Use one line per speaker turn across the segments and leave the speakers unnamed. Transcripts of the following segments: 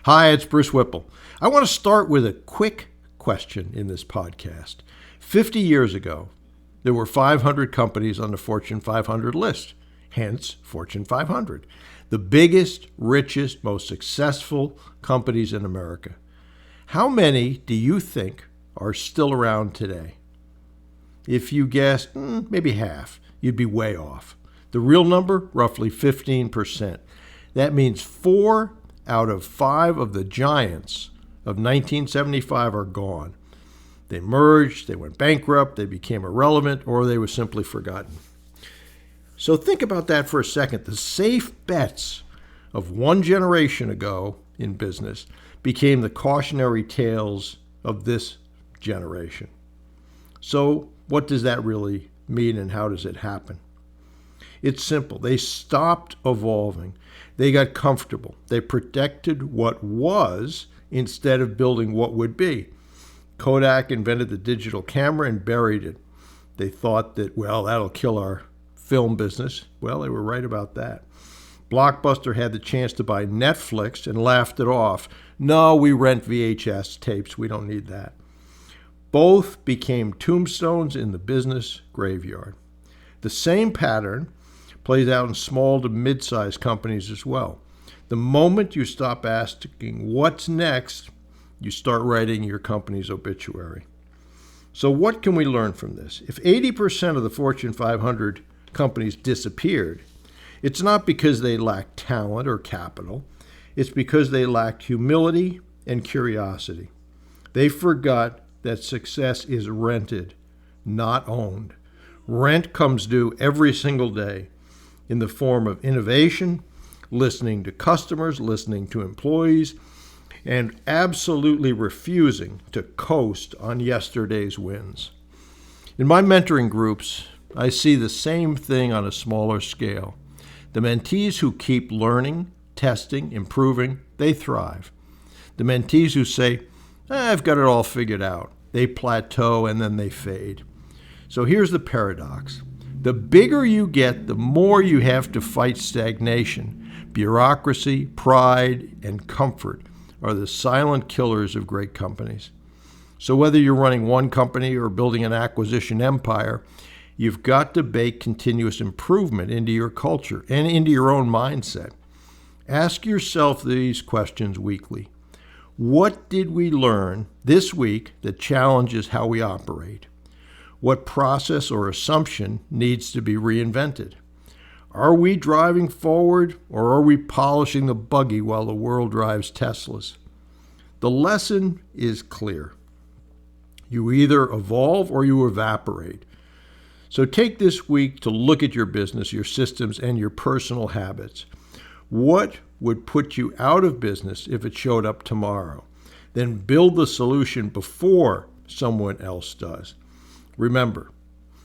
Hi, it's Bruce Whipple. I want to start with a quick question in this podcast. 50 years ago, there were 500 companies on the Fortune 500 list, hence Fortune 500, the biggest, richest, most successful companies in America. How many do you think are still around today? If you guess maybe half, you'd be way off. The real number, roughly 15%. That means 4 out of 5 of the giants of 1975 are gone. They merged, they went bankrupt, they became irrelevant, or they were simply forgotten. So think about that for a second. The safe bets of one generation ago in business became the cautionary tales of this generation. So what does that really mean, and how does it happen? It's simple. They stopped evolving. They got comfortable. They protected what was instead of building what would be. Kodak invented the digital camera and buried it. They thought that, that'll kill our film business. Well, they were right about that. Blockbuster had the chance to buy Netflix and laughed it off. No, we rent VHS tapes. We don't need that. Both became tombstones in the business graveyard. The same pattern plays out in small to mid-sized companies as well. The moment you stop asking what's next, you start writing your company's obituary. So what can we learn from this? If 80% of the Fortune 500 companies disappeared, it's not because they lacked talent or capital. It's because they lacked humility and curiosity. They forgot that success is rented, not owned. Rent comes due every single day in the form of innovation, listening to customers, listening to employees, and absolutely refusing to coast on yesterday's wins. In my mentoring groups, I see the same thing on a smaller scale. The mentees who keep learning, testing, improving, they thrive. The mentees who say, I've got it all figured out, they plateau and then they fade. So here's the paradox. The bigger you get, the more you have to fight stagnation. Bureaucracy, pride, and comfort are the silent killers of great companies. So whether you're running one company or building an acquisition empire, you've got to bake continuous improvement into your culture and into your own mindset. Ask yourself these questions weekly. What did we learn this week that challenges how we operate? What process or assumption needs to be reinvented? Are we driving forward, or are we polishing the buggy while the world drives Teslas? The lesson is clear. You either evolve or you evaporate. So take this week to look at your business, your systems, and your personal habits. What would put you out of business if it showed up tomorrow? Then build the solution before someone else does. Remember,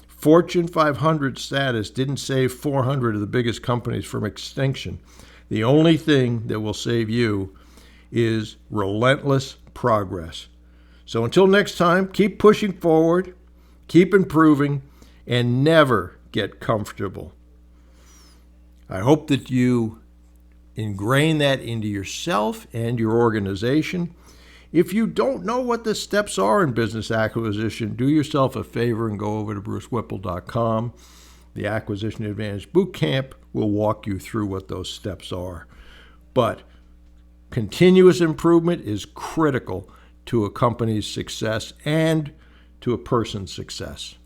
Fortune 500 status didn't save 400 of the biggest companies from extinction. The only thing that will save you is relentless progress. So until next time, keep pushing forward, keep improving, and never get comfortable. I hope that you ingrain that into yourself and your organization. If you don't know what the steps are in business acquisition, do yourself a favor and go over to brucewhipple.com. The Acquisition Advantage Bootcamp will walk you through what those steps are. But continuous improvement is critical to a company's success and to a person's success.